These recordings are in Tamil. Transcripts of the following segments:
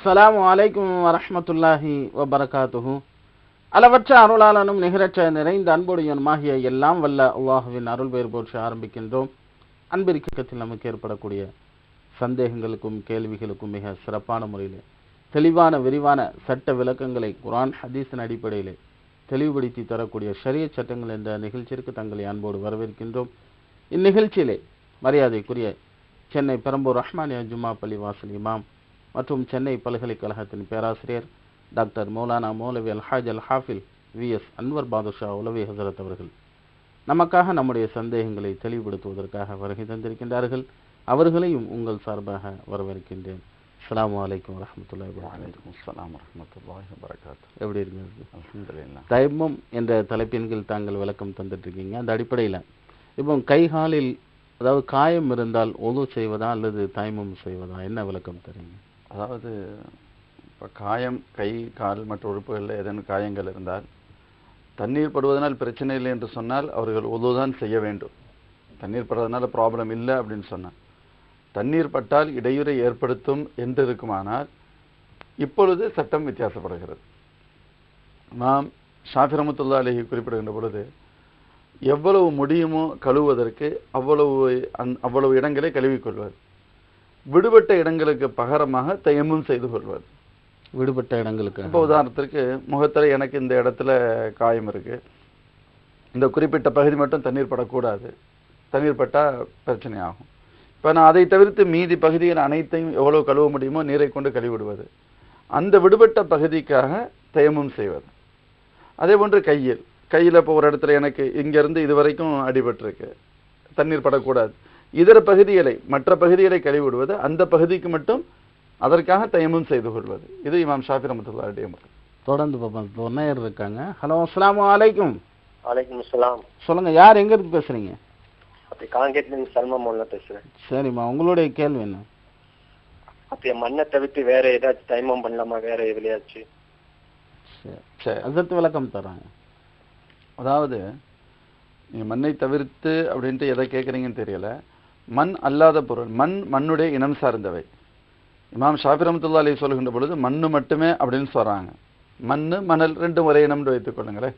அஸ்ஸலாமு அலைக்கும் வரஹ்மத்துல்லாஹி வபரகாத்துஹு. அளவற்ற அருளாளனும் நிகரற்ற நிறைந்த அன்புடையனுமாகிய எல்லாம் வல்ல அல்லாஹுவின் அருள் பெயர் போற்றி ஆரம்பிக்கின்றோம். அன்பிற்கத்தில் நமக்கு ஏற்படக்கூடிய சந்தேகங்களுக்கும் கேள்விகளுக்கும் மிக சிறப்பான முறையில் தெளிவான விரிவான சட்ட விளக்கங்களை குர்ஆன் ஹதீஸின் அடிப்படையில் தெளிவுபடுத்தி தரக்கூடிய ஷரியத் சட்டங்கள் என்ற நிகழ்ச்சிக்கு தங்களை அன்போடு வரவேற்கின்றோம். இந்நிகழ்ச்சியிலே மரியாதைக்குரிய சென்னை பெரம்பூர் ரஹ்மானியா ஜும்மா பள்ளி வாசல் இமாம் மற்றும் சென்னை பல்கலைக்கழகத்தின் பேராசிரியர் டாக்டர் மௌலானா மௌலவி அல்ஹாஜ் அல் ஹாஃபில் விஎஸ் அன்வர் பாதுஷா உலவி ஹசரத் அவர்கள் நமக்காக நம்முடைய சந்தேகங்களை தெளிவுபடுத்துவதற்காக வருகை தந்திருக்கின்றார்கள். அவர்களையும் உங்கள் சார்பாக வரவேற்கின்றேன். அஸ்ஸலாமு அலைக்கும் வரஹ்மத்துல்லாஹி வபரகாத்துஹு. அஸ்ஸலாமு வரஹ்மத்துல்லாஹி வபரகாத்துஹு. எப்படி இருக்கீங்க? அல்ஹம்துலில்லாஹ். தயம்மம் என்ற தலைப்பின் கீழ் தாங்கள் விளக்கம் தந்துட்டு இருக்கீங்க. அந்த அடிப்படையில் இப்போ கை காலில் அதாவது காயம் இருந்தால் ஒது செய்வதா அல்லது தயம்மம் செய்வதா, என்ன விளக்கம் தரீங்க? அதாவது இப்போ காயம் கை கால் மற்ற உறுப்புகளில் ஏதேனும் காயங்கள் இருந்தால் தண்ணீர் படுவதனால் பிரச்சனை இல்லை என்று சொன்னால் அவர்கள் ஒதுதான் செய்ய வேண்டும். தண்ணீர் படுவதனால ப்ராப்ளம் இல்லை அப்படின்னு சொன்னால், தண்ணீர் பட்டால் இடையூறை ஏற்படுத்தும் என்று இருக்குமானால் இப்பொழுது சட்டம் வித்தியாசப்படுகிறது. நாம் ஷாஃபி ரஹ்மத்துல்லாஹி அலைஹி குறிப்பிடுகின்ற பொழுது எவ்வளவு முடியுமோ கழுவுவதற்கு அவ்வளவு இடங்களை கழுவிக்கொள்வது, விடுபட்ட இடங்களுக்கு பகரமாக தயம்மும் செய்து கொள்வது. விடுபட்ட இடங்களுக்கு இப்போ உதாரணத்திற்கு முகத்தில் எனக்கு இந்த இடத்துல காயம் இருக்கு, இந்த குறிப்பிட்ட பகுதி மட்டும் தண்ணீர் படக்கூடாது, தண்ணீர் பட்டால் பிரச்சனை ஆகும். இப்போ நான் அதை தவிர்த்து மீதி பகுதிகள் அனைத்தையும் எவ்வளவு கழுவ முடியுமோ நீரை கொண்டு கழுவிடுவது, அந்த விடுபட்ட பகுதிக்காக தயம்மும் செய்வது. அதே போன்று கையில் இப்போ ஒரு இடத்துல எனக்கு இங்கேருந்து இது வரைக்கும் அடிபட்டிருக்கு, தண்ணீர் படக்கூடாது, இதர பகுதிகளை மற்ற பகுதிகளை கழுவிடுவது, அந்த பகுதிக்கு மட்டும் அதற்காக தயம்மும் செய்து கொள்வது. இது இமாம் ஷாஃபி ரஹ்மத்துல்லாஹி முறை. தொடர்ந்து பார்ப்போம். நேயர் இருக்காங்க. ஹலோ, அஸ்ஸலாமு அலைக்கும். வலைக்கும் அஸ்ஸலாம். சொல்லுங்க, யார் எங்க இருந்து பேசுறீங்க? அப்படி காங்கேட்லேருந்து சல்மா மோல்ல பேசுறேன். சரிம்மா, உங்களுடைய கேள்வி என்ன? அப்படியே மண்ணை தவிர்த்து வேற ஏதாச்சும் தைமம் பண்ணலாமா, வேற எதுலையாச்சும்? சரி, அதற்கு விளக்கம் தராங்க. அதாவது நீ மண்ணை தவிர்த்து அப்படின்ட்டு எதை கேட்குறீங்கன்னு தெரியல. மண் அல்லாத பொருள், மண்ணுடைய இனம் சார்ந்தவை. இமாம் ஷாஃபி ரஹ்மத்துல்லாஹி அலைஹி சொல்கின்ற பொழுது மண்ணு மட்டுமே அப்படின்னு சொல்றாங்க. மண் மணல் ரெண்டும் ஒரே இனம்னு வைத்துக் கொள்ளுங்களேன்,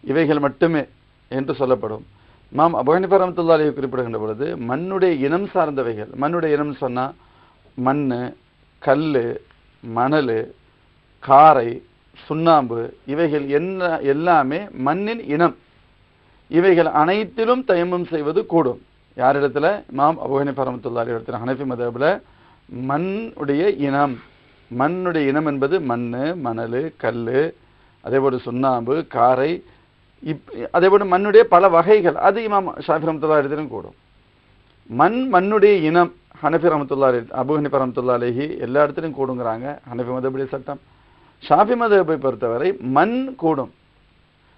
இவைகள் மட்டுமே என்று சொல்லப்படும். இமாம் அபூ ஹனீஃபா ரஹ்மத்துல்லாஹி அலைஹி குறிப்பிடுகின்ற பொழுது மண்ணுடைய இனம் சார்ந்தவைகள், மண்ணுடைய இனம் சொன்னா மண், கல், மணல், காரை, சுண்ணாம்பு, இவைகள் என்ன எல்லாமே மண்ணின் இனம். இவைகள் அனைத்திலும் தயம்மும் செய்வது கூடும். யாரிடத்துல? இமாம் அபூ ஹனீஃபா ரஹ்மத்துல்லாஹி அலைஹி இடத்துல, ஹனஃபி மதஹ்பில் மண்ணுடைய இனம் என்பது மண், மணல், கல், அதேபோல் சுண்ணாம்பு, காரை, அதேபோல் மண்ணுடைய பல வகைகள், அது இமாம் ஷாஃபி ரஹ்மத்துல்லாஹி இடத்திலும் கூடும். மண்ணுடைய இனம் ஹனஃபி ரஹ்மத்துல்லாஹி அபூ ஹனீஃபா ரஹ்மத்துல்லாஹி அலைஹி எல்லா இடத்துலையும் கூடுங்கிறாங்க. ஹனஃபி மதஹ்புடைய சட்டம். ஷாஃபி மதஹ்பை பொறுத்தவரை மண் கூடும்,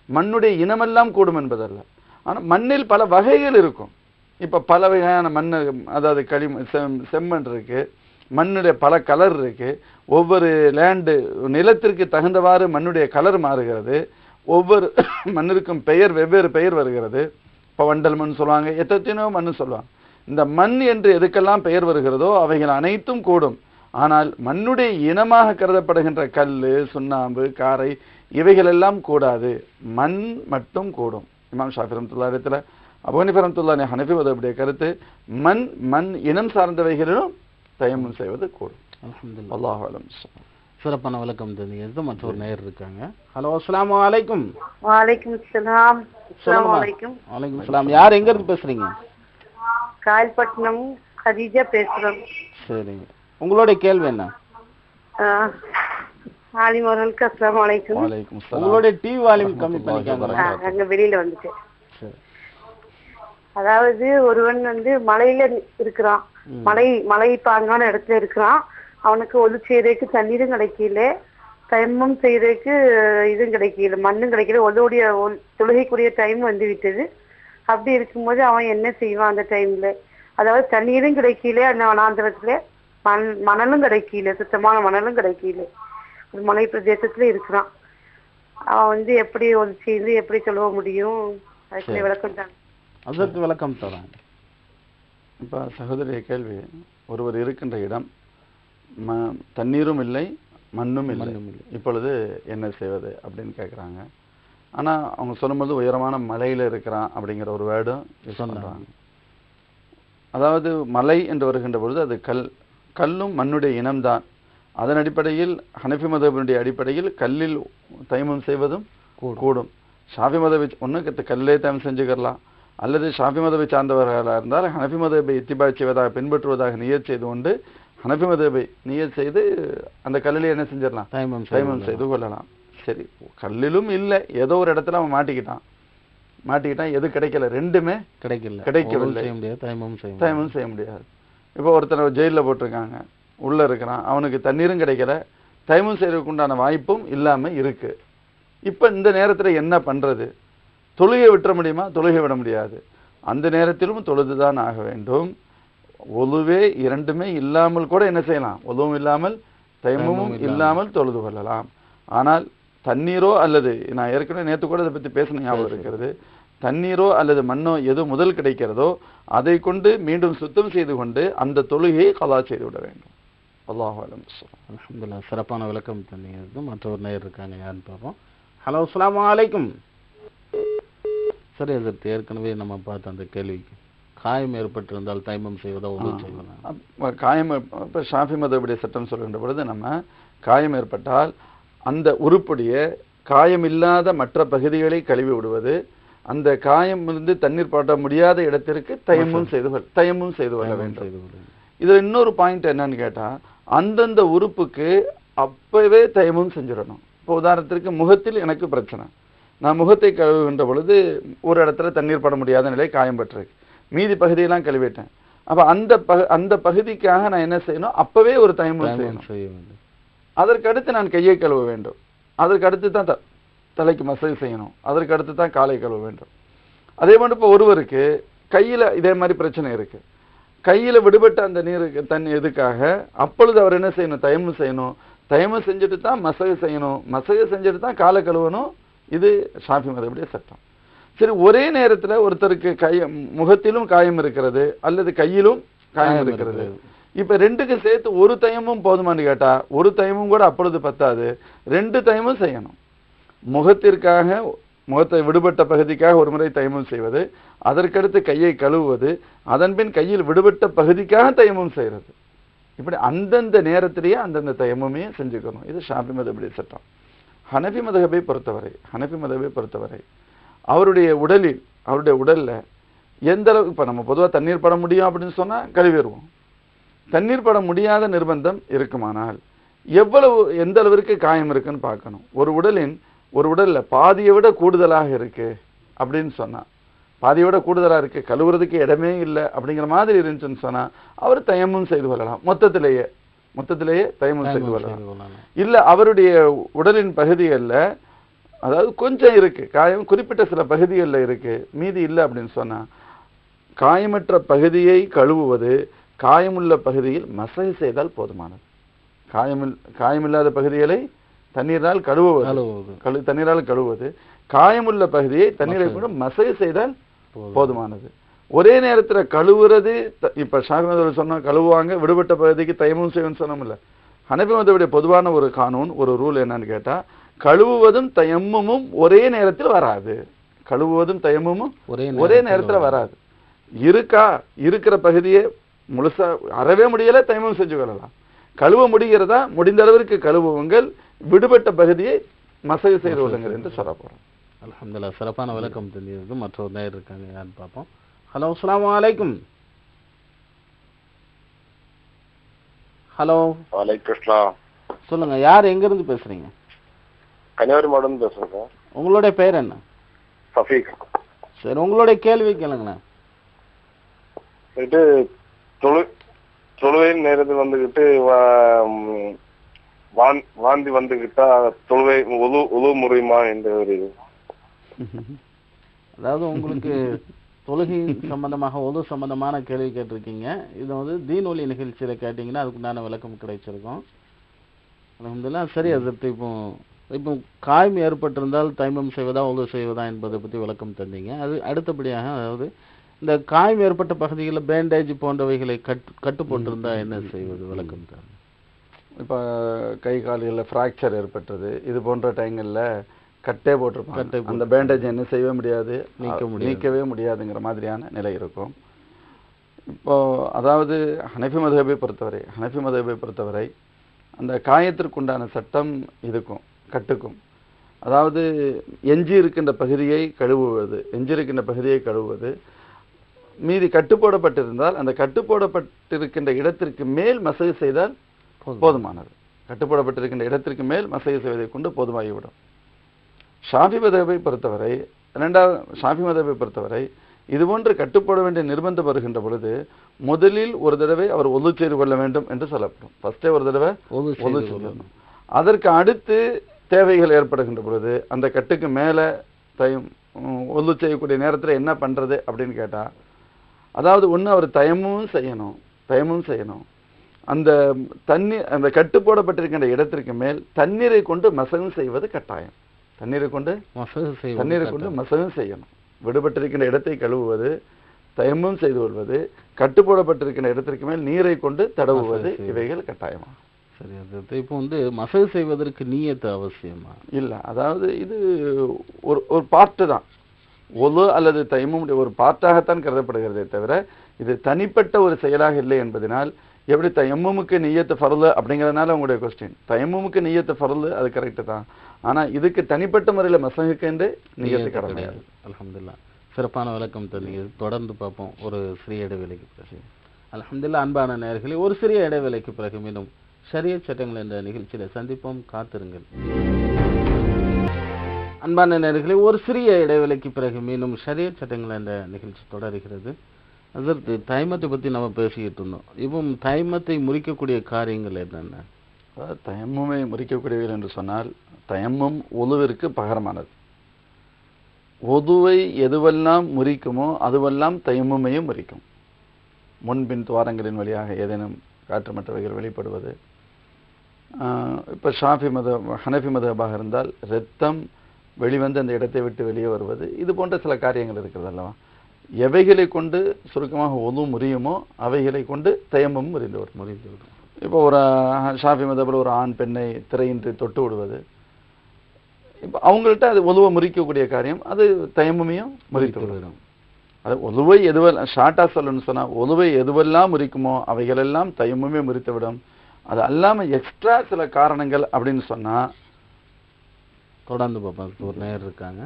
மண்ணுடைய இனமெல்லாம் கூடும் என்பதல்ல. ஆனால் மண்ணில் பல வகைகள் இருக்கும். இப்போ பல வகையான மண், அதாவது செம்மண் இருக்கு, மண்ணுடைய பல கலர் இருக்கு. ஒவ்வொரு லேண்டு நிலத்திற்கு தகுந்தவாறு மண்ணுடைய கலர் மாறுகிறது. ஒவ்வொரு மண்ணிற்கும் வெவ்வேறு பெயர் வருகிறது. இப்போ வண்டல் மண் சொல்லுவாங்க, எத்தனையோ மண் சொல்லுவாங்க. இந்த மண் என்று எதுக்கெல்லாம் பெயர் வருகிறதோ அவைகள் அனைத்தும் கூடும். ஆனால் மண்ணுடைய இனமாக கருதப்படுகின்ற கல், சுண்ணாம்பு, காரை, இவைகள் எல்லாம் கூடாது, மண் மட்டும் கூடும். இமாம் ஷாஃபி ரஹ்மத்துல்லாஹி இடத்துல, அபூ ஹனீஃபா ரஹ்மத்துல்லாஹி ஹனஃபி மதஹ்புடைய கருத்து மண் இனம் சார்ந்தவைகளிலும் தயம்மும் செய்வது கூடும். அல்ஹம்துலில்லாஹ். அல்லாஹு அலம். சிறப்பான விளக்கம் தெரிஞ்சது. மற்றொரு நேயர் இருக்காங்க. ஹலோ, அஸ்ஸலாமு அலைக்கும். வலைக்கும் அஸ்ஸலாம். அஸ்ஸலாமு அலைக்கும். வலைக்கும் சலாம். யார் எங்க இருந்து பேசுறீங்க? காயல்பட்டினம் கதீஜா பேசுறோம். சரிங்க, உங்களுடைய கேள்வி என்ன? ஆலிம் அவர்களுக்கு அஸ்ஸலாமு அலைக்கும். வலைக்கும் சலாம். உங்களுடைய டிவி வால்யூம் கம்மி பண்ணிக்காங்க. அங்க வெளியில வந்துட்டு, சரி. அதாவது ஒருவன் மலையில இருக்கிறான், மலை பாங்கான இடத்துல இருக்கிறான். அவனுக்கு ஒது செய்யறதுக்கு தண்ணீரும் கிடைக்கல, தயம்மம் செய்யறதுக்கு இதுவும் கிடைக்கல, மண்ணும் கிடைக்கல. ஒதோடைய தொழுகைக்குரிய டைம் வந்து விட்டது. அப்படி இருக்கும்போது அவன் என்ன செய்வான் அந்த டைம்ல? அதாவது தண்ணீரும் கிடைக்கல, அந்த வனாந்திரத்துல மணலும் கிடைக்கல, சுத்தமான மணலும் கிடைக்கல. ஒரு மலை பிரதேசத்துல இருக்கிறான். அவன் எப்படி ஒது செய்து எப்படி சொல்ல முடியும்? அதுக்கு விளக்கம் தான். அதற்கு விளக்கம் தராங்க. இப்போ சகோதரிய கேள்வி, ஒருவர் இருக்கின்ற இடம் தண்ணீரும் இல்லை, மண்ணும் இல்லை, இப்பொழுது என்ன செய்வது அப்படின்னு கேட்குறாங்க. ஆனால் அவங்க சொல்லும்போது உயரமான மலையில் இருக்கிறான் அப்படிங்கிற ஒரு வேர்டும் சொல்கிறாங்க. அதாவது மலை என்று வருகின்ற பொழுது அது கல்லும் மண்ணுடைய இனம்தான். அதன் அடிப்படையில் ஹனஃபி மதபினுடைய அடிப்படையில் கல்லில் தைமம் செய்வதும் கூடும். ஷாஃபி மதபை ஒன்று கல்லே தைமம் செஞ்சுக்கலாம், அல்லது ஷாஃபி மதபை சார்ந்தவர்களாக இருந்தால் ஹனஃபி மதபை இத்திபா செய்வதாக பின்பற்றுவதாக நியத் செய்து கொண்டு ஹனஃபி மதபை நியத் செய்து அந்த கல்லில் என்ன செஞ்சிடலாம், தைமம் செய்து கொள்ளலாம். சரி, கல்லிலும் இல்லை, ஏதோ ஒரு இடத்துல அவன் மாட்டிக்கிட்டான், எது கிடைக்கல, ரெண்டுமே கிடைக்கவில்லை, தைமம் செய்ய முடியாது. இப்போ ஒருத்தனை ஜெயிலில் போட்டிருக்காங்க, உள்ளே இருக்கிறான், அவனுக்கு தண்ணீரும் கிடைக்கல, தைமம் செய்யறதுக்கு உண்டான வாய்ப்பும் இல்லாமல் இருக்கு. இப்போ இந்த நேரத்தில் என்ன பண்ணுறது? தொழுகை விட்டுற முடியுமா? தொழுகை விட முடியாது. அந்த நேரத்திலும் தொழுதுதான் ஆக வேண்டும். ஒழுவே இரண்டுமே இல்லாமல் கூட என்ன செய்யலாம், ஒழுவும் இல்லாமல் தைமமும் இல்லாமல் தொழுது கொள்ளலாம். ஆனால் தண்ணீரோ அல்லது நான் ஏற்கனவே நேற்று கூட அதை பற்றி பேசணும் ஞாபகம் இருக்கிறது, தண்ணீரோ அல்லது மண்ணோ எது முதல் கிடைக்கிறதோ அதை கொண்டு மீண்டும் சுத்தம் செய்து கொண்டு அந்த தொழுகையை கலா செய்து விட வேண்டும். அல்லாஹு அலம். அல்ஹம்துலில்லாஹ், சிறப்பான விளக்கம் தண்ணீர். மற்றொரு நேயர் இருக்காங்க, யாருன்னு பார்ப்போம். ஹலோ, அஸ்ஸலாமு அலைக்கும். சரி, அதற்கு ஏற்கனவே நம்ம பார்த்த அந்த கேள்விக்கு காயம் ஏற்பட்டிருந்தால் தைமம் செய்வதா உதவி செய்வதா? காயம் இப்போ ஷாஃபி மதபுடைய சட்டம் சொல்கின்ற பொழுது நம்ம காயம் ஏற்பட்டால் அந்த உருப்புடைய காயம் இல்லாத மற்ற பகுதிகளை கழுவி விடுவது, அந்த காயம் இருந்து தண்ணீர் பாட்ட முடியாத இடத்திற்கு தயமும் செய்து கொள்ள வேண்டும். இதில் இன்னொரு பாயிண்ட் என்னன்னு கேட்டால், அந்தந்த உறுப்புக்கு அப்பவே தயமும் செஞ்சிடணும். இப்போ உதாரணத்திற்கு முகத்தில் எனக்கு பிரச்சனை, நான் முகத்தை கழுவுகின்ற பொழுது ஒரு இடத்துல தண்ணீர் பட முடியாத நிலை காயம் பட்டிருக்கு, மீதி பகுதியெல்லாம் கழுவிட்டேன். அப்போ அந்த பகுதிக்காக நான் என்ன செய்யணும், அப்பவே ஒரு தயமும் செய்யணும். அதற்கு அடுத்து நான் கையை கழுவ வேண்டும், அதற்கு அடுத்து தான் தலைக்கு மசாஜ் செய்யணும், அதற்கு அடுத்து தான் காலை கழுவ வேண்டும். அதே மாதிரி இப்போ ஒருவருக்கு கையில் இதே மாதிரி பிரச்சனை இருக்கு, கையில் விடுபட்ட அந்த நீருக்கு தண்ணி எதுக்காக, அப்பொழுது அவர் என்ன செய்யணும், தயமம் செய்யணும், தயமம் செஞ்சுட்டு தான் மசாஜ் செய்யணும், மசாஜ் செஞ்சுட்டு தான் காலை கழுவணும். இது ஷாஃபி மதபுடைய சட்டம். சரி, ஒரே நேரத்தில் ஒருத்தருக்கு முகத்திலும் காயம் இருக்கிறது அல்லது கையிலும் காயம் இருக்கிறது, இப்ப ரெண்டுக்கு சேர்த்து ஒரு தயமும் போதுமானு கேட்டா ஒரு தயமும் கூட அப்பொழுது பத்தாது, ரெண்டு தயமும் செய்யணும். முகத்திற்காக, முகத்தை விடுபட்ட பகுதிக்காக ஒரு முறை தயமும் செய்வது, அதற்கடுத்து கையை கழுவுவது, அதன் பின் கையில் விடுபட்ட பகுதிக்காக தயமும் செய்யறது. இப்படி அந்தந்த நேரத்திலேயே அந்தந்த தயமுமே செஞ்சுக்கணும். இது ஷாஃபி மதபுடைய சட்டம். ஹனஃபி மதஹபை பொறுத்தவரை அவருடைய உடல்ல எந்த அளவுக்கு, இப்ப நம்ம பொதுவாக தண்ணீர் பட முடியும் அப்படின்னு சொன்னா கழுவிடுவோம். தண்ணீர் பட முடியாத நிர்பந்தம் இருக்குமானால் எந்த அளவிற்கு காயம் இருக்குன்னு பார்க்கணும். ஒரு உடல்ல பாதியை விட கூடுதலாக இருக்கு அப்படின்னு சொன்னா, பாதியை விட கூடுதலாக இருக்கு, கழுவுறதுக்கு இடமே இல்லை அப்படிங்கிற மாதிரி இருந்துச்சுன்னு சொன்னா அவர் தயமும் செய்து கொள்ளலாம். மொத்தத்திலேயே தயமும் செய்து கொள்ளலாம். இல்ல அவருடைய உடலின் பகுதிகளில், அதாவது கொஞ்சம் இருக்கு காயம், குறிப்பிட்ட சில பகுதிகளில் இருக்கு, மீதி இல்லை அப்படின்னு சொன்னா காயமற்ற பகுதியை கழுவுவது, காயமுள்ள பகுதியில் மசாஜ் செய்தால் போதுமானது. காயமில்லாத பகுதிகளை தண்ணீரால் கழுவுவது, காயமுள்ள பகுதியை தண்ணீரை கூட மசாஜ் செய்தால் போதுமானது. ஒரே நேரத்தில் கழுவுறது, இப்ப ஷாஃபி மதபுல சொன்னா கழுவுவாங்க, விடுபட்ட பகுதிக்கு தயமும் செய்யணும்னு சொன்னோம்ல. ஹனஃபி மதபுடைய பொதுவான ஒரு கானூன், ஒரு ரூல் என்னன்னு கேட்டா, கழுவுவதும் தயம்மும் ஒரே நேரத்தில் வராது. கழுவுவதும் தயம்மும் ஒரே நேரத்தில் வராது. இருக்கிற பகுதியை முழுசா அறவே முடியல, தயமும் செஞ்சு கொள்ளலாம். கழுவ முடிகிறதா, முடிந்த அளவிற்கு கழுவுங்கள், விடுபட்ட பகுதியை மசாஜ் செய்து கொள்ளுங்கள் என்று சொல்ல போறோம். அல்ஹம்துலில்லாஹ், சிறப்பான விளக்கம் தெரிஞ்சது. மற்றொரு நேயர் இருக்காங்க, யாருன்னு பார்ப்போம். ஹலோ, அஸ்ஸலாமு அலைக்கும். ஹலோ. வலைக்கும் ஸலாம். சொல்லுங்க, யார் எங்க இருந்து பேசுறீங்க? கன்னியாகுமரி மாவட்டம் பேசுறேன். உங்களுடைய பெயர் என்ன? சஃபீக். சரி, உங்களுடைய கேள்வி கேளுங்களேன். தொழுவையின் நேரத்தில் வந்துகிட்டு வாந்தி வந்துகிட்டா தொழுவை உழு முறையுமா என்ற ஒரு இது. அதாவது உங்களுக்கு தொழுகை சம்பந்தமாக ஒது சம்பந்தமான கேள்வி கேட்டிருக்கீங்க. இது வந்து தீனொலி நிகழ்ச்சியில கேட்டீங்கன்னா அதுக்குண்டான விளக்கம் கிடைச்சிருக்கும். அல்ஹம்துலில்லாஹ். சரி, அதற்கு இப்போ காயம் ஏற்பட்டிருந்தால் தைமம் செய்வதா ஒது செய்வதா என்பதை பற்றி விளக்கம் தந்தீங்க. அது அடுத்தபடியாக, அதாவது இந்த காயம் ஏற்பட்ட பகுதிகளில் பேண்டேஜ் போன்றவைகளை கட்டு போட்டிருந்தா என்ன செய்வது, விளக்கம் தரணும். இப்போ கை கால்களில் ஃப்ராக்சர் ஏற்பட்டது, இது போன்ற டைங்களில் கட்டே போட்டிருப்பாங்க. அந்த பேண்டேஜ் என்ன செய்யவே முடியாது, நீக்கவே முடியாதுங்கிற மாதிரியான நிலை இருக்கும். இப்போ அதாவது ஹனஃபி மதுஹபை பொறுத்தவரை அந்த காயத்திற்குண்டான சட்டம் இதுக்கும் கட்டுக்கும். அதாவது எஞ்சி இருக்கின்ற பகுதியை கழுவுவது, மீதி கட்டுப்போடப்பட்டிருந்தால் அந்த கட்டுப்போடப்பட்டிருக்கின்ற இடத்திற்கு மேல் மசகு செய்தால் போதுமானது. கட்டுப்போடப்பட்டிருக்கின்ற இடத்திற்கு மேல் மசகு செய்வதை கொண்டு போதுமாகிவிடும். ஷாஃபி மதுஹபை பொறுத்தவரை இதுபோன்று கட்டுப்பட வேண்டிய நிர்பந்தம் வருகின்ற பொழுது முதலில் ஒரு தடவை அவர் ஒது செய்து கொள்ள வேண்டும் என்று சொல்லப்படும். ஃபர்ஸ்டே ஒரு தடவை ஒது செய்யணும். அதற்கு அடுத்து தேவைகள் ஏற்படுகின்ற பொழுது அந்த கட்டுக்கு மேலே ஒது செய்யக்கூடிய நேரத்தில் என்ன பண்ணுறது அப்படின்னு கேட்டால், அதாவது ஒன்று அவர் தயமும் செய்யணும். அந்த அந்த கட்டு போடப்பட்டிருக்கின்ற இடத்திற்கு மேல் தண்ணீரை கொண்டு மசகம் செய்வது கட்டாயம். தண்ணீரை கொண்டு மசகம் செய்யணும். விடுபட்டிருக்கின்ற இடத்தை கழுவுவது, தயமும் செய்து கொள்வது, கட்டு போடப்பட்டிருக்கின்ற இடத்திற்கு மேல் நீரை கொண்டு தடவுவது, இவைகள் கட்டாயமா. சரி, அது இப்போ மசகு செய்வதற்கு நீயத்து அவசியமா? இல்லை, அதாவது இது ஒரு பார்ட்டு தான். ஒது அல்லது தயமும் ஒரு பார்ட்டாகத்தான் கருதப்படுகிறதே தவிர இது தனிப்பட்ட ஒரு செயலாக இல்லை என்பதனால், எப்படி தயம்முமுக்கு நிய்யத்து ஃபர்லு அப்படிங்கிறதுனால உங்களுடைய கொஸ்டின், தயம்முமுக்கு நிய்யத்து ஃபர்லு அது கரெக்டு தான். ஆனால் இதுக்கு தனிப்பட்ட முறையில் மசகுக்கு என்று நிய்யத்து கிடையாது. அல்ஹம்துலில்லாஹ், சிறப்பான விளக்கம் தந்தீங்க. தொடர்ந்து பார்ப்போம் ஒரு சிறிய இடைவேளைக்கு பிறகு. அல்ஹம்துலில்லாஹ், அன்பான நேயர்களே, ஒரு சிறிய இடைவேளைக்கு பிறகு மீண்டும் ஷரியத் சட்டங்கள் என்ற நிகழ்ச்சியில் சந்திப்போம், காத்திருங்கள். அன்பான நேயர்களே, ஒரு சிறிய இடைவேளைக்கு பிறகு மீண்டும் ஷரியத் சட்டங்கள் என்ற நிகழ்ச்சி தொடர்கிறது. அதற்கு தைமத்தை பற்றி நம்ம பேசிக்கிட்டு இருந்தோம். இப்போ தைமத்தை முறிக்கக்கூடிய காரியங்கள் என்னென்ன? தயம்முமை முறிக்கக்கூடியவர்கள் என்று சொன்னால், தயம்மும் ஒலுவிற்கு பகரமானது. ஒதுவை எதுவெல்லாம் முறிக்குமோ அதுவெல்லாம் தயம்முமையும் முறிக்கும். முன்பின் துவாரங்களின் வழியாக ஏதேனும் காற்று மற்றவைகள் வெளிப்படுவது. இப்போ ஹனஃபி மதுஹபாக இருந்தால் இரத்தம் வெளிவந்து அந்த இடத்தை விட்டு வெளியே வருவது, இது போன்ற சில காரியங்கள் இருக்கிறது அல்லவா. எவைகளை கொண்டு சுருக்கமாக ஒது முறியுமோ அவைகளை கொண்டு தயம்மும் முறிந்துவிடும். இப்போ ஒரு ஷாஃபி மதுஹபில் ஒரு ஆண் பெண்ணை திரையின்றி தொட்டு விடுவது, இப்போ அவங்கள்ட்ட அது ஒதுவை முறிக்கக்கூடிய காரியம், அது தயம்முமையும் முறித்து விடும். அது ஒதுவை எதுவெல்லாம் ஷார்ட்டாக சொல்லணும்னு சொன்னால், ஒதுவை எதுவெல்லாம் முறிக்குமோ அவைகளெல்லாம் தயம்முமே முறித்து விடும். அது அல்லாமல் எக்ஸ்ட்ரா சில காரணங்கள் அப்படின்னு சொன்னால் தொடர்ந்து பார்ப்போம். ஒரு நேரம் இருக்காங்க.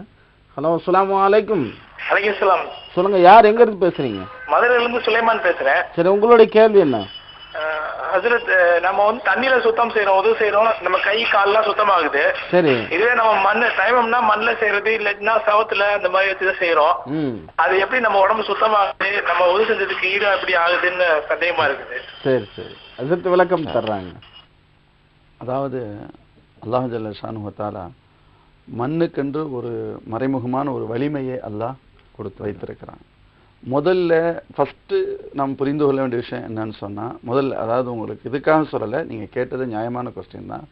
ஹலோ, அஸ்ஸலாமு அலைக்கும். அலைக்கும். சொல்லுங்க, யார் எங்க இருந்து பேசுறீங்க? மதுரையிலிருந்து சுலைமான் பேசுறேன். சரி, உங்களுடைய கேள்வி என்ன? ஹஜ்ரத், நம்ம தண்ணியில சுத்தம் செய்யறோம், உதவு செய்யறோம், நம்ம கை கால்லாம் சுத்தமாகுது. சரி, இதுவே நம்ம டைமம்னா மண்ணில் செய்யறது, இல்லைன்னா சவத்துல அந்த மாதிரி வச்சுதான் செய்யறோம். அது எப்படி நம்ம உடம்பு சுத்தமாகுது, நம்ம உதவு செஞ்சதுக்கு ஈடு எப்படி ஆகுதுன்னு சந்தேகமா இருக்குது. சரி சரி, அதற்கு விளக்கம் தர்றாங்க. அதாவது அல்லாஹ் ஜல்ல ஷானுஹு தஆலா மண்ணுக்கென்று ஒரு மறைமுகமான ஒரு வலிமையை அல்லாஹ் கொடுத்து வைத்திருக்கிறான். முதல்ல ஃபஸ்ட்டு நாம் புரிந்து கொள்ள வேண்டிய விஷயம் என்னன்னு சொன்னால், முதல்ல அதாவது உங்களுக்கு இதுக்காக சொல்லலை, நீங்கள் கேட்டது நியாயமான கொஸ்டின் தான்.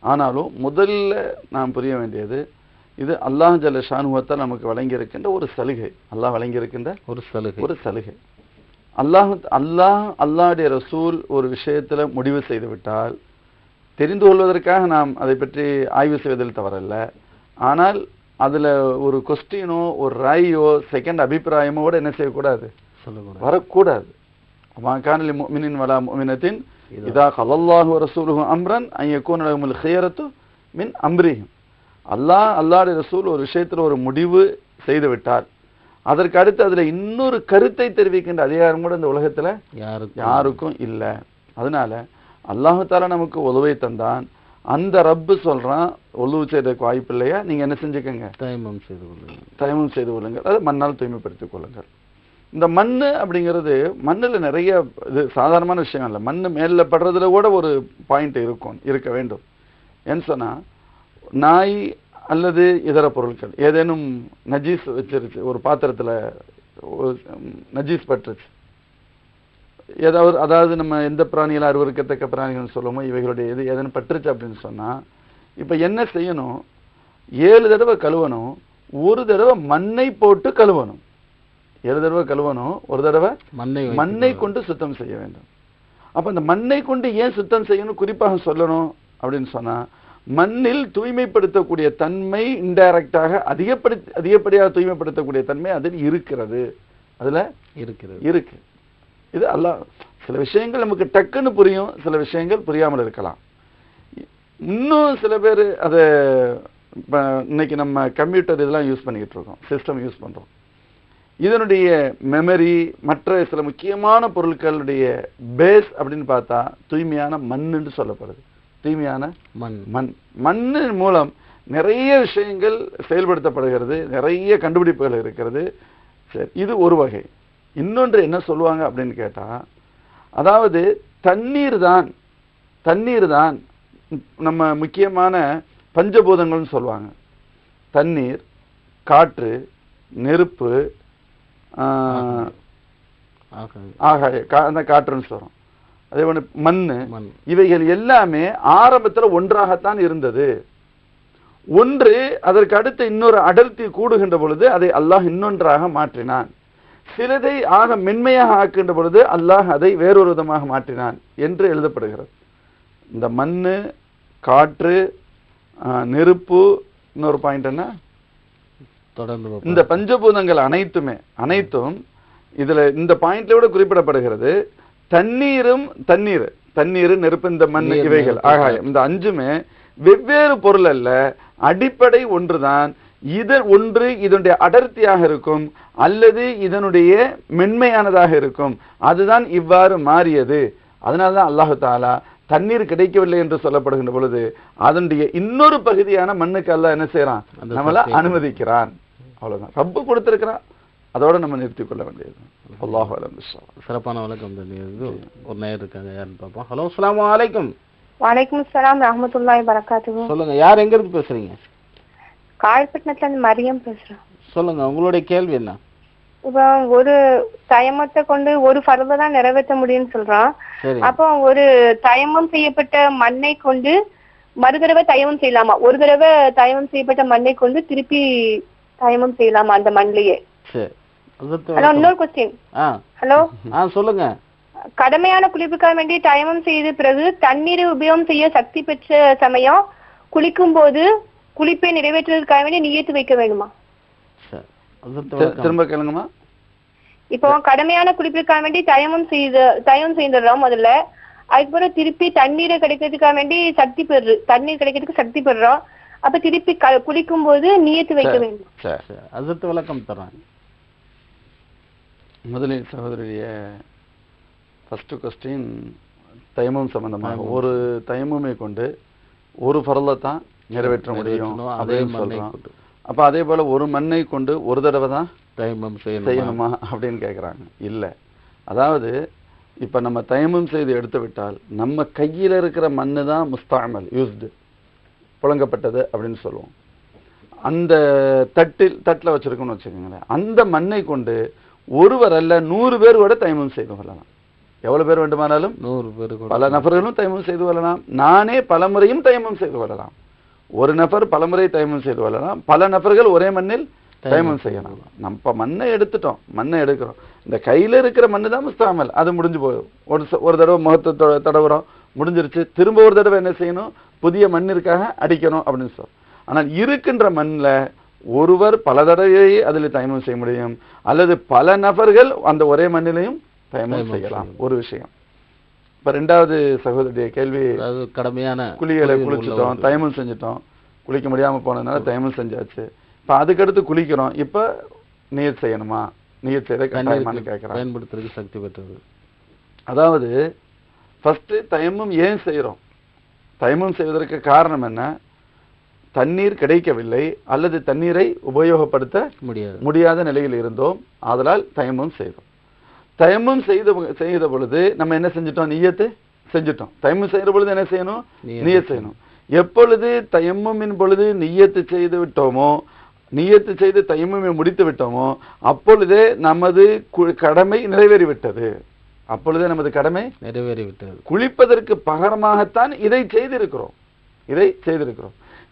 ஆனாலும் முதல்ல நாம் புரிய வேண்டியது, இது அல்லாஹ் ஜல்ல ஷானுஹு தஆலா நமக்கு வழங்கியிருக்கின்ற ஒரு சலுகை. அல்லாஹ் வழங்கியிருக்கின்ற ஒரு சலுகை. அல்லாஹ்வுடைய ரசூல் ஒரு விஷயத்தில் முடிவு செய்து விட்டால் தெரிந்து கொள்வதற்காக நாம் அதை பற்றி ஆய்வு செய்வதில் தவறல்ல. ஆனால் அதில் ஒரு கொஸ்டினோ ஒரு ராயோ செகண்ட் அபிப்பிராயமோடு என்ன செய்யக்கூடாது, வரக்கூடாது. மாகானலி முஃமினின் வலா முஃமினத்தின் இதா கலல்லாஹு ரசூலுஹு அம்ரன் அன் யகூன லஹுமுல் ഖിയറத்து மின் அம்ரிஹிம். அல்லாஹ்வுடைய ரசூல் ஒரு விஷயத்தில் ஒரு முடிவு செய்து விட்டால் அதற்கு அடுத்து அதில் இன்னொரு கருத்தை தெரிவிக்கின்ற அதிகாரம் கூட இந்த உலகத்தில் யாருக்கும் இல்லை. அதனால அல்லாஹ் தஆலா நமக்கு உதவி தந்தான். அந்த ரப்பு சொல்றான், ஒழுவு செய்யறதுக்கு வாய்ப்பு இல்லையா, நீங்க என்ன செஞ்சுக்கங்க, தயமம் செய்து கொள்ளுங்கள், அதை மண்ணால் தூய்மைப்படுத்திக் கொள்ளுங்கள். இந்த மண் அப்படிங்கிறது, மண்ணில் நிறைய இது சாதாரணமான விஷயம் இல்லை. மண் மேலில் படுறதுல கூட ஒரு பாயிண்ட் இருக்க வேண்டும். ஏன்னு சொன்னா, நாய் அல்லது இதர பொருட்கள் ஏதேனும் நஜீஸ் வச்சிருச்சு, ஒரு பாத்திரத்தில் நஜீஸ் பட்டுருச்சு, அதாவது நம்ம எந்த பிராணிகள் அருவருக்கத்தக்க பிராணிகள் சொல்லுமோ இவைகளுடைய இது ஏதேனும் பட்டுருச்சு அப்படின்னு சொன்னால், இப்போ என்ன செய்யணும், 7 தடவை கழுவணும், ஒரு தடவை மண்ணை போட்டு கழுவணும். 7 தடவை கழுவணும், ஒரு தடவை மண்ணை கொண்டு சுத்தம் செய்ய வேண்டும். அப்ப இந்த மண்ணை கொண்டு ஏன் சுத்தம் செய்யணும் குறிப்பாக சொல்லணும் அப்படின்னு சொன்னா, மண்ணில் தூய்மைப்படுத்தக்கூடிய தன்மை இன்டைரக்டாக அதிகப்படியாக தூய்மைப்படுத்தக்கூடிய தன்மை அதில் இருக்கிறது. அதுல இருக்கு. இது அல்லாஹ் சில விஷயங்கள் நமக்கு டக்குன்னு புரியும், சில விஷயங்கள் புரியாமல் இருக்கலாம். இன்னும் சில பேர் அதை இன்னைக்கு நம்ம கம்ப்யூட்டர் இதெல்லாம் யூஸ் பண்ணிக்கிட்டு இருக்கோம், சிஸ்டம் யூஸ் பண்றோம். இதனுடைய மெமரி மற்ற சில முக்கியமான பொருட்களுடைய பேஸ் அப்படின்னு பார்த்தா தூய்மையான மண்ணுன்னு சொல்லப்படுது. தூய்மையான மண்ணின் மூலம் நிறைய விஷயங்கள் செயல்படுத்தப்படுகிறது, நிறைய கண்டுபிடிப்புகள் இருக்கிறது. சரி, இது ஒரு வகை. இன்னொன்று என்ன சொல்லுவாங்க அப்படின்னு கேட்டா, அதாவது தண்ணீர் தான் நம்ம முக்கியமான பஞ்சபூதங்கள்னு சொல்லுவாங்க. தண்ணீர், காற்று, நெருப்பு, அந்த காற்றுன்னு சொல்றோம், அதே போல மண்ணு, இவைகள் எல்லாமே ஆரம்பத்துல ஒன்றாகத்தான் இருந்தது. ஒன்று அதற்கு அடுத்து இன்னொரு அடர்த்தி கூடுகின்ற பொழுது அதை அல்லாஹ் இன்னொன்றாக மாற்றினான். சிலதை ஆக மென்மையாக ஆக்குகின்ற பொழுது அல்லாஹ் அதை வேறொரு விதமாக மாற்றினான் என்று எழுதப்படுகிறது. இந்த மண்ணு, காற்று, நெருப்பு, இன்னொரு பாயிண்ட் என்ன, இந்த பஞ்சபூதங்கள் அனைத்தும் இதுல இந்த பாயிண்ட்ல விட குறிப்பிடப்படுகிறது. தண்ணீர், நெருப்பு, இந்த மண், இவைகள், ஆகாயம், இந்த அஞ்சுமே வெவ்வேறு பொருள் அல்ல, அடிப்படை ஒன்றுதான். ஒன்று இதனுடைய அடர்த்தியாக இருக்கும் அல்லது இதனுடைய மென்மையானதாக இருக்கும். அதுதான் இவ்வாறு மாறியது. அதனால்தான் அல்லாஹு தஆலா தண்ணீர் கிடைக்கவில்லை என்று சொல்லப்படுகின்ற பொழுது அதனுடைய இன்னொரு பகுதியான மண்ணுக்கு அல்லாஹ் என்ன செய்யறான், நம்மள அனுமதிக்கிறான். அவ்வளவுதான் ரப்பு கொடுத்திருக்கிறான். அதோட நம்ம நிறுத்திக் கொள்ள வேண்டியது. அல்லாஹு அலம். சிறப்பான வணக்கம். ஒரு நேயர் இருக்காங்க, யாருன்னு பார்ப்போம். ஹலோ, அஸ்ஸலாமு அலைக்கும். வலைக்கும் சலாம் ரஹ்மத்துல்லாஹி வபரகாத்துஹு. சொல்லுங்க, யார் எங்க இருந்து பேசுறீங்க? காயல்பட்டினத்துல இருந்து மரியம் பேசுறேன். சொல்லுங்க, உங்களுடைய கேள்வி என்ன? இப்போ ஒரு தயமத்தை கொண்டு ஒரு ஃபர்தை தான் நிறைவேற்ற முடியும்னு சொல்றான். அப்போ ஒரு தயமம் செய்யப்பட்ட மண்ணை கொண்டு மறு தடவை தயமம் செய்யலாமா? ஒரு தடவை தயமம் செய்யப்பட்ட மண்ணை கொண்டு திருப்பி தயமம் செய்யலாமா அந்த மண்ணிலேயே? ஹலோ, இன்னொரு கொஸ்டின். ஹலோ, சொல்லுங்க. கடமையான குளிப்புக்காக வேண்டி தயமம் செய்த பிறகு தண்ணீரை உபயோகம் செய்ய சக்தி பெற்ற சமயம் குளிக்கும் போது குளிப்பை நிறைவேற்றுவதற்காக வேண்டி நியத்து வைக்க வேண்டுமா? திரும்ப கேளுங்கம்மா. இப்போ கடமையான குளிப்பிற்காக வேண்டி தயமம் செய்துறோம் முதல்ல. அதுக்கப்புறம் திருப்பி தண்ணீரை கிடைக்கிறதுக்காக வேண்டி தண்ணீர் கிடைக்கிறதுக்கு சக்தி பெறுறோம். அப்ப திருப்பி குளிக்கும் போது நியத்து வைக்க வேண்டும். அதற்கு விளக்கம் தர்றேன். முதலில் சகோதரிய ஃபர்ஸ்ட் கொஸ்டின் தயமம் சம்பந்தமாக. ஒரு தயமுமே கொண்டு ஒரு ஃபர்லை தான் நிறைவேற்ற முடியும் அப்படின்னு சொல்றோம். அப்ப அதே போல ஒரு மண்ணை கொண்டு ஒரு தடவை தான் தயமம் செய்யணுமா அப்படின்னு கேட்குறாங்க. இல்லை, அதாவது இப்ப நம்ம தயமம் செய்து எடுத்து விட்டால் நம்ம கையில இருக்கிற மண்ணு தான் முஸ்தாமல், யூஸ்டு, புழங்கப்பட்டது அப்படின்னு சொல்லுவோம். அந்த தட்டில் வச்சிருக்கோம்னு வச்சுக்கோங்களேன். அந்த மண்ணை கொண்டு ஒருவர் அல்ல 100 பேர் கூட தயமம் செய்து கொள்ளலாம். எவ்வளவு பேர் வேண்டுமானாலும் 100 பேர், பல நபர்களும் தயமம் செய்து கொள்ளலாம். நானே பல முறையும் தயமம் செய்து கொள்ளலாம். ஒரு நபர் பலமுறை தயமம் செய்து கொள்ளலாம். பல நபர்கள் ஒரே மண்ணில் தயமம் செய்யலாம். நம்ம மண்ணை எடுக்கிறோம். இந்த கையில இருக்கிற மண்ணு தான் முஸ்தாமல், அது முடிஞ்சு போயிடும். ஒரு தடவை முகத்தை தடவுறோம், முடிஞ்சிருச்சு. திரும்ப ஒரு தடவை என்ன செய்யணும், புதிய மண்ணிற்காக அடிக்கணும் அப்படின்னு சொல்றோம். ஆனால் இருக்கின்ற மண்ணில் ஒருவர் பல தடவை அதில் தயமம் செய்ய முடியும், அல்லது பல நபர்கள் அந்த ஒரே மண்ணிலையும் தயமம் செய்யலாம். ஒரு விஷயம். இப்ப ரெண்டாவது சகோதரிய கேள்வி, கடமையான குளிகளை குளிச்சுட்டோம், தயமம் செஞ்சுட்டோம், குளிக்க முடியாம போனதுனால தயமம் செஞ்சாச்சு. இப்ப அதுக்கடுத்து குளிக்கிறோம், இப்ப நீர் செய்யணுமா? நீர் செய்யற கட்டாயமானு கேட்கிறோம். பயன்படுத்துறதுக்கு சக்தி பெற்றது. அதாவது ஃபர்ஸ்ட் தயமம் ஏன் செய்யறோம்? தயமம் செய்வதற்கு காரணம் என்ன? தண்ணீர் கிடைக்கவில்லை அல்லது தண்ணீரை உபயோகப்படுத்த முடியாத நிலையில் இருந்தோம், ஆதலால் தயமம் செய்தோம். தயமம் செய்த பொழுது நம்ம என்ன செஞ்சிட்டோம்? நியத்து செஞ்சிட்டோம். தயமம் செய்யற பொழுது என்ன செய்யணும்? நியத் செய்யணும். எப்பொழுது தயம்மின் பொழுது நியத்து செய்து விட்டோமோ, நியத்து செய்து தயம்மை முடித்து விட்டோமோ, அப்பொழுதே நமது கடமை நிறைவேறிவிட்டது. குளிப்பதற்கு பகரமாகத்தான் இதை செய்திருக்கிறோம்.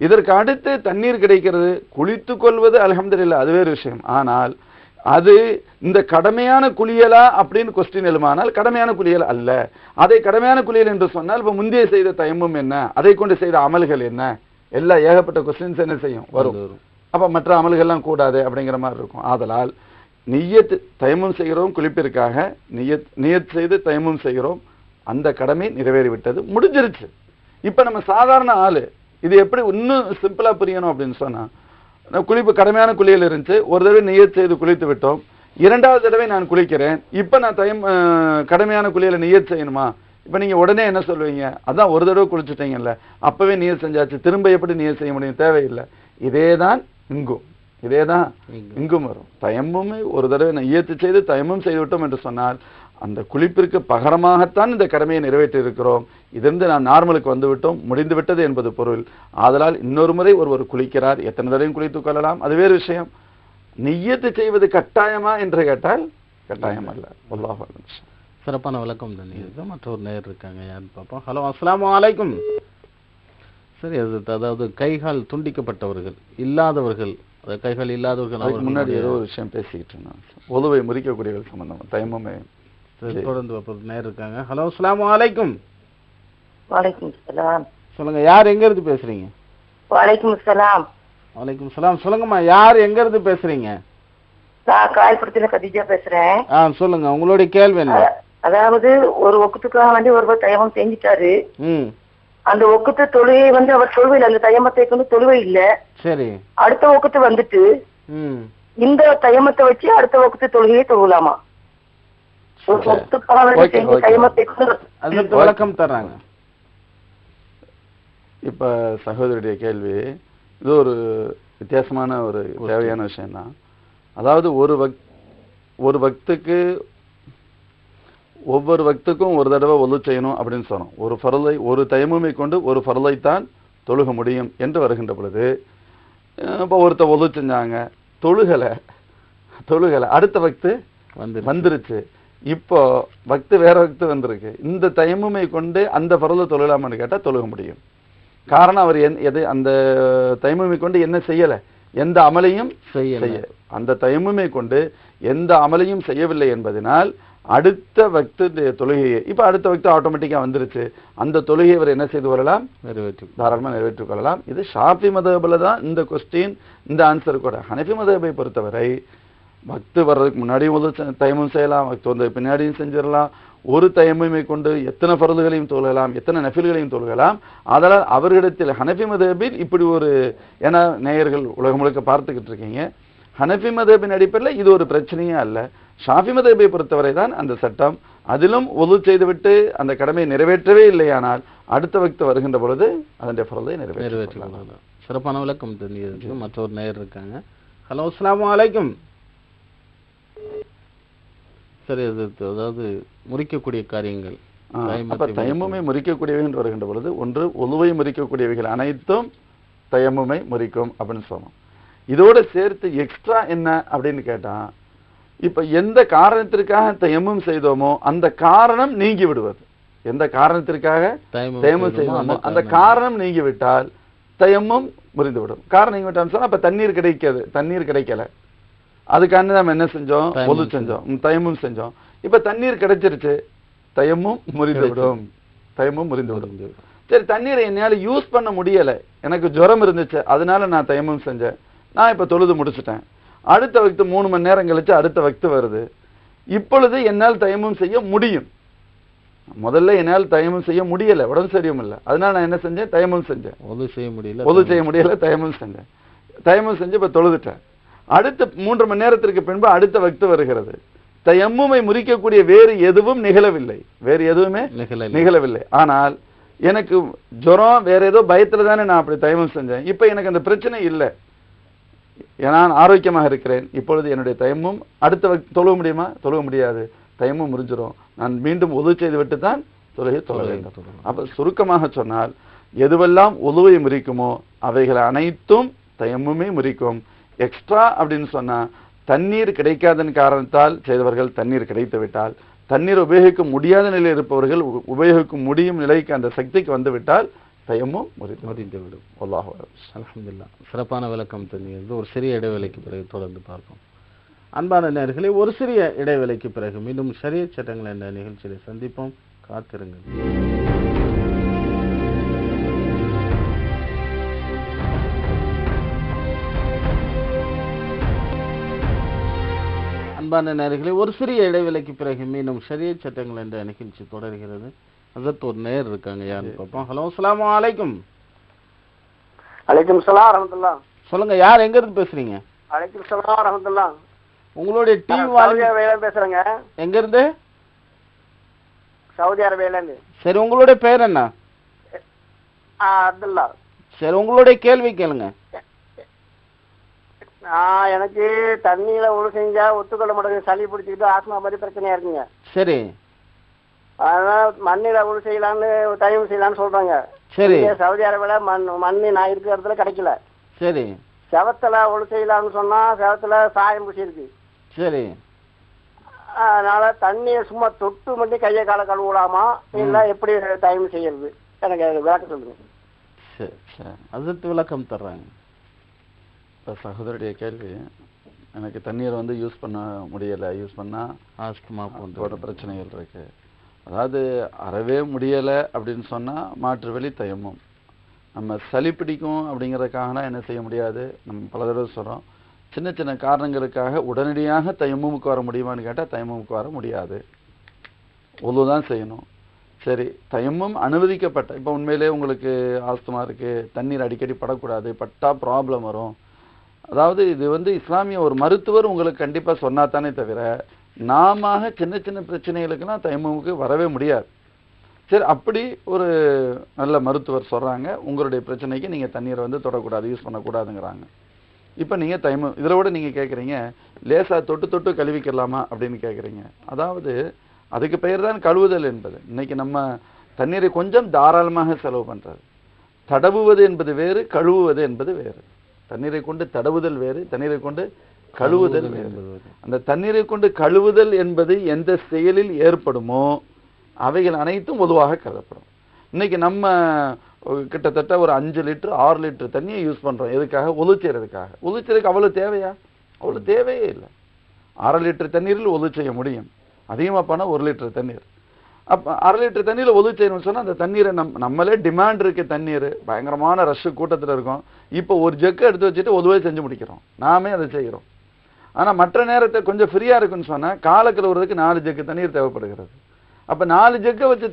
இதற்கு அடுத்து தண்ணீர் கிடைக்கிறது, குளித்துக் கொள்வது அல்ஹம்துலில்லாஹ், அது வேறு விஷயம். ஆனால் அது இந்த கடமையான குளியலா அப்படின்னு கொஸ்டின் எழுமானால் கடமையான குளியல் அல்ல. அதை கடமையான குளியல் என்று சொன்னால் இப்ப முந்தைய செய்த தயமும் என்ன, அதை கொண்டு செய்த அமல்கள் என்ன, எல்லா ஏகப்பட்ட கொஸ்டின்ஸ் என்ன செய்யும் வரும். அப்ப மற்ற அமல்கள்லாம் கூடாது அப்படிங்கிற மாதிரி இருக்கும். ஆதலால் நியத் தயமும் செய்கிறோம், குளிப்பிற்காக நியத் செய்து தயமும் செய்கிறோம், அந்த கடமை நிறைவேறிவிட்டது, முடிஞ்சிருச்சு. இப்ப நம்ம சாதாரண ஆளு இது எப்படி இன்னும் சிம்பிளா புரியணும் அப்படின்னு சொன்னா, குளிப்பு கடமையான குளியல் இருந்துச்சு, ஒரு தடவை நியத் செய்து குளித்து விட்டோம், இரண்டாவது தடவை நான் குளிக்கிறேன், இப்ப நான் கடமையான குளியலை நியத் செய்யணுமா? இப்ப நீங்க உடனே என்ன சொல்லுவீங்க? அதான் ஒரு தடவை குளிச்சுட்டீங்கல்ல, அப்பவே நியத் செஞ்சாச்சு, திரும்ப எப்படி நியத் செய்ய முடியும்? தேவையில்லை. இதேதான் இங்கும் வரும். தயம்முமே ஒரு தடவை நியத்து செய்து தயமும் செய்து விட்டோம் என்று சொன்னால் அந்த குளிப்பிற்கு பகரமாகத்தான் இந்த கடமையை நிறைவேற்றி இருக்கிறோம். இதிலிருந்து நாம் நார்மலுக்கு வந்து விட்டோம், முடிந்து விட்டது என்பது பொருள். ஆதலால் இன்னொரு முறை ஒருவர் குளிக்கிறார், எத்தனை தடவையும் குளித்துக் கொள்ளலாம், அது வேறு விஷயம். நியத்து செய்வது கட்டாயமா என்று கேட்டால் கட்டாயம் அல்ல. அல்லாஹ் சிறப்பான விளக்கம் தான். மற்றொரு நேர் இருக்காங்க, யாருன்னு பார்ப்போம். ஹலோ, அஸ்ஸலாமு அலைக்கும். சரி, அதாவது கைகால் துண்டிக்கப்பட்டவர்கள் இல்லாதவர்கள், கைகால் இல்லாதவர்கள் முன்னாடி ஏதோ ஒரு விஷயம் பேசிக்கிட்டு இருந்தாங்க, ஒதுவை முறிக்கக்கூடியவர்கள் சம்பந்தமா தயமுமே. தொடர்ந்து நேர் இருக்காங்க. ஹலோ, அஸ்ஸலாமு அலைக்கும். வலைக்கும் சலாம். சொல்லுங்க, யார் எங்க இருந்து பேசுறீங்க? வலைக்கும் சலாம். வலைக்கும் சலாம். சொல்லுங்கம்மா, யார் எங்க இருந்து பேசுறீங்க? நான் காயல்படுத்தில கதிஜா பேசுறேன். சொல்லுங்க, உங்களுடைய கேள்வி என்ன? அதாவது ஒரு ஒக்குத்துக்காக வேண்டி ஒருவர் தயமம் செஞ்சிட்டாரு. அந்த ஒக்குத்து தொழுகை அவர் தொழுவையில் அந்த தயமத்தை கொண்டு தொழுவை இல்ல. சரி, அடுத்த ஒக்குத்து வந்துட்டு இந்த தயமத்தை வச்சு அடுத்த ஒக்குத்து தொழுகையை தொழுகலாமா? விளக்கம் தர்றாங்க. இப்ப சகோதரியுடைய கேள்வி இது ஒரு வித்தியாசமான ஒரு தேவையான விஷயம் தான். அதாவது ஒரு வக்துக்கு ஒவ்வொரு வக்துக்கும் ஒரு தடவை ஒழு செய்யணும் அப்படின்னு சொன்னோம். ஒரு ஃபர்லை ஒரு தயமுமை கொண்டு ஒரு ஃபர்லை தான் தொழுக முடியும் என்று வருகின்ற பொழுது இப்போ ஒருத்த ஒழு செஞ்சாங்க, தொழுகலை, அடுத்த வக்து வந்துருச்சு, இப்போ வக்து வேற வக்து வந்திருக்கு, இந்த தயமுமை கொண்டு அந்த ஃபர்லை தொழுகலாமான்னு கேட்டால் தொழுக முடியும். காரணம் அவர் அந்த தயமுமை கொண்டு என்ன செய்யலை, எந்த அமலையும் செய்ய அந்த தயமுமை கொண்டு எந்த அமலையும் செய்யவில்லை என்பதனால் அடுத்த வக்து தொழுகையை இப்ப அடுத்த வக்து ஆட்டோமேட்டிக்கா வந்துருச்சு, அந்த தொழுகையை அவர் என்ன செய்து கொள்ளலாம், தாராளமா நிறைவேற்றிக் கொள்ளலாம். இது ஷாஃபி மதஹ்புல தான் இந்த கொஸ்டின், இந்த ஆன்சர் கூட. ஹனஃபி மதஹ்பை பொறுத்தவரை வக்து வர்றதுக்கு முன்னாடியும் தயமும் செய்யலாம், வக்து வந்த பின்னாடியும் செஞ்சிடலாம், ஒரு தயமுமை கொண்டு எத்தனை ஃபர்துகளையும் தொழுகலாம், எத்தனை நஃபில்களையும் தொழுகலாம். அதனால் அவர்களிடத்தில் ஹனஃபி மதஹ்பில் இப்படி ஒரு, ஏன்னா நேயர்கள் உலகம் முழுக்க பார்த்துக்கிட்டு இருக்கீங்க, ஹனஃபி மதஹ்பின் அடிப்படையில் இது ஒரு பிரச்சனையே அல்ல. ஷாஃபி மதஹ்பை பொறுத்தவரை தான் அந்த சட்டம். அதிலும் ஒது செய்துவிட்டு அந்த கடமையை நிறைவேற்றவே இல்லையானால் அடுத்த வக்து வருகின்ற பொழுது அதனுடைய ஃபர்தை நிறைவேற்றலாம். சிறப்பான விளக்கம் தெரிஞ்சது. மற்றொரு நேயர் இருக்காங்க. ஹலோ, அஸ்ஸலாமு அலைக்கும். சரி, அதாவது முறிக்கக்கூடிய காரியங்கள், தயமுமை முறிக்கக்கூடியவை என்று வருகின்ற பொழுது ஒன்று ஒலுவை முறிக்கக்கூடியவைகள் அனைத்தும் தயமுமை முறிக்கும் அப்படின்னு சொன்னோம். இதோட சேர்த்து எக்ஸ்ட்ரா என்ன அப்படின்னு கேட்டா, இப்ப எந்த காரணத்திற்காக தயமும் செய்தோமோ அந்த காரணம் நீங்கி விடுவது. எந்த காரணத்திற்காக தயமும் செய்தோமோ அந்த காரணம் நீங்கிவிட்டால் தயமும் முறிந்துவிடும். காரணம் நீங்கிவிட்டான்னு சொன்னா, அப்ப தண்ணீர் கிடைக்கல, அதுக்காக நம்ம என்ன செஞ்சோம், ஒது செஞ்சோம், தயமும் செஞ்சோம். இப்ப தண்ணீர் கிடைச்சிருச்சு, தயமும் முறிந்துவிடும். சரி, தண்ணீரை என்னால யூஸ் பண்ண முடியல, எனக்கு ஜுரம் இருந்துச்சு, அதனால நான் தயமும் செஞ்சேன், நான் இப்ப தொழுது முடிச்சுட்டேன். அடுத்த வக்து 3 மணி நேரம் கழிச்சு அடுத்த வக்து வருது, இப்பொழுது என்னால் தயமும் செய்ய முடியும். முதல்ல என்னால் தயமும் செய்ய முடியல, உடம்பு சரியும் இல்லை, அதனால நான் என்ன செஞ்சேன், தயமும் செஞ்சேன். ஒது செய்ய முடியல, தயமும் செஞ்சேன். தயமும் செஞ்சு இப்ப தொழுதுட்டேன். அடுத்த 3 மணி நேரத்திற்கு பின்பு அடுத்த வக்து வருகிறது. தயம்முமை முறிக்கக்கூடிய வேறு எதுவும் நிகழவில்லை. ஆனால் எனக்கு ஜுரம் வேற ஏதோ பயத்துல தானே நான் அப்படி தயமும் செஞ்சேன். இப்ப எனக்கு அந்த பிரச்சனை இல்லை, நான் ஆரோக்கியமாக இருக்கிறேன். இப்பொழுது என்னுடைய தயமும் அடுத்த வக்து தொழுக முடியுமா? தொழுக முடியாது, தயமும் முறிஞ்சிடும். நான் மீண்டும் ஒது செய்து விட்டு தான் தொழுகை தொழ வேண்டும். அப்ப சுருக்கமாக சொன்னால், எதுவெல்லாம் ஒதுவை முறிக்குமோ அவைகள் அனைத்தும் தயமுமே முறிக்கும். எக்ஸ்ட்ரா அப்படின்னு சொன்னா, தண்ணீர் கிடைக்காதன் காரணத்தால் செய்தவர்கள் தண்ணீர் கிடைத்து விட்டால், தண்ணீர் உபயோகிக்க முடியாத நிலையில் இருப்பவர்கள் உபயோகிக்க முடியும் நிலைக்கு அந்த சக்திக்கு வந்து விட்டால் தயமும் முறிந்துவிடும். அல்லாஹ் அல்ஹம்துலில்லாஹ். சிறப்பான விளக்கம் தெரிஞ்சது. ஒரு சிறிய இடைவேளைக்கு பிறகு தொடர்ந்து பார்ப்போம். அன்பான நேயர்களே, ஒரு சிறிய இடைவேளைக்கு பிறகு மீண்டும் ஷரியத் சட்டங்கள் என்ற நிகழ்ச்சியை சந்திப்போம். காத்திருங்கள். அன்பான நேயர்களே, ஒரு சிறிய இடைவேளைக்கு பிறகு மீண்டும் ஷரியத் சட்டங்கள் என்ற நிகழ்ச்சி தொடர்கிறது. அதற்கு ஒரு நேயர் இருக்காங்க, யாருன்னு பார்ப்போம். ஹலோ, அஸ்ஸலாமு அலைக்கும். அலைக்கும் ஸலாம் ரஹ்மத்துல்லாஹ். சொல்லுங்க, யார் எங்க இருந்து பேசுறீங்க? அலைக்கும் ஸலாம் ரஹ்மத்துல்லாஹ். உங்களுடைய டிவி சவுதி அரேபியால பேசுறேங்க. எங்க இருந்து? சவுதி அரேபியால இருந்து. சரி, உங்களுடைய பேர் என்ன? அப்துல்லா. சரி, உங்களுடைய கேள்வி கேளுங்க. எனக்கு தண்ணியில ஒழு செஞ்சா ஒத்துக்கொள்ள மாட்டேங்குது, சளி பிடிச்சிக்கிட்டு ஆஸ்மா மாதிரி பிரச்சனையா இருக்குங்க. சரி, அதனால மண்ணில ஒழு செய்யலான்னு தயவு செய்யலான்னு சொல்றாங்க. சரி. சவுதி அரேபியால மண்ணு நான் இருக்கிற இடத்துல கிடைக்கல. சரி. செவத்துல ஒழு செய்யலாம்னு சொன்னா செவத்துல சாயம் பூசி இருக்கு. சரி. அதனால தண்ணியை சும்மா தொட்டு மட்டும் கையை காலை கழுவலாமா இல்ல எப்படி தயவு செய்யறது? எனக்கு விளக்கம் சொல்லுங்க. சரி, சரி, அதுக்கு விளக்கம் தர்றாங்க. இப்போ சகோதரருடைய கேள்வி, எனக்கு தண்ணீரை வந்து யூஸ் பண்ண முடியலை, யூஸ் பண்ணால் ஆஸ்துமா போன்ற பிரச்சனைகள் இருக்கு. அதாவது அறவே முடியலை அப்படின்னு சொன்னால் மாற்று வழி தயமும். நம்ம சளி பிடிக்கும் அப்படிங்கிறதுக்காகனா என்ன செய்ய முடியாது, நம்ம பல தடவை சொல்கிறோம். சின்ன சின்ன காரணங்களுக்காக உடனடியாக தயமுமுக்கு வர முடியுமான்னு கேட்டால் தயமுமுக்கு வர முடியாது, ஒழு தான் செய்யணும். சரி, தயமும் அனுமதிக்கப்பட்ட, இப்போ உண்மையிலே உங்களுக்கு ஆஸ்துமா இருக்குது, தண்ணீர் அடிக்கடி படக்கூடாது, பட்டா ப்ராப்ளம் வரும். அதாவது இது வந்து இஸ்லாமிய ஒரு மருத்துவர் உங்களுக்கு கண்டிப்பாக சொன்னாத்தானே தவிர நாம சின்ன சின்ன பிரச்சனைகளுக்கெல்லாம் தயமுமுக்கு வரவே முடியாது. சரி, அப்படி ஒரு நல்ல மருத்துவர் சொல்கிறாங்க, உங்களுடைய பிரச்சனைக்கு நீங்கள் தண்ணீரை வந்து தொடக்கூடாது, யூஸ் பண்ணக்கூடாதுங்கிறாங்க. இப்போ நீங்கள் தயமம் இதில் கூட நீங்கள் கேட்குறீங்க, லேசாக தொட்டு தொட்டு கழுவிக்கலாமா அப்படின்னு கேட்குறீங்க. அதாவது அதுக்கு பெயர் தான் கழுவுதல் என்பது. இன்னைக்கு நம்ம தண்ணீரை கொஞ்சம் தாராளமாக செலவு பண்ணுறது. தடவுவது என்பது வேறு, கழுவுவது என்பது வேறு. தண்ணீரை கொண்டு தடவுதல் வேறு, தண்ணீரை கொண்டு கழுவுதல் வேறு. அந்த தண்ணீரை கொண்டு கழுவுதல் என்பது எந்த செயலில் ஏற்படுமோ அவைகள் அனைத்தும் பொதுவாக கருதப்படும். இன்னைக்கு நம்ம கிட்டத்தட்ட ஒரு 5 லிட்டர் 6 லிட்டர் தண்ணியை யூஸ் பண்ணுறோம். எதுக்காக? ஒழு செய்யறதுக்காக. ஒழு செய்யறதுக்கு அவ்வளோ தேவையா? அவ்வளோ தேவையே இல்லை. 6 லிட்டர் தண்ணீரில் ஒழு செய்ய முடியும். அதிகமாக போனால் 1 லிட்டர் தண்ணீர். அப்போ 1/2 லிட்டர் தண்ணியில் ஒழு செய்யணும்னு சொன்னால் அந்த தண்ணீரை நம்மளே டிமாண்ட் இருக்கு. தண்ணீர் பயங்கரமான ரஷ்ஷு கூட்டத்தில் இருக்கும். இப்போ ஒரு ஜக்கு எடுத்து வச்சுட்டு ஒழுவே செஞ்சு முடிக்கிறோம், நாமே அதை செய்கிறோம். ஆனால் மற்ற நேரத்தை கொஞ்சம் ஃப்ரீயாக இருக்குன்னு சொன்னால் காலை கழுவுறதுக்கு 4 ஜக்கு தண்ணீர் தேவைப்படுகிறது. அப்போ 4 ஜக்கை வச்சு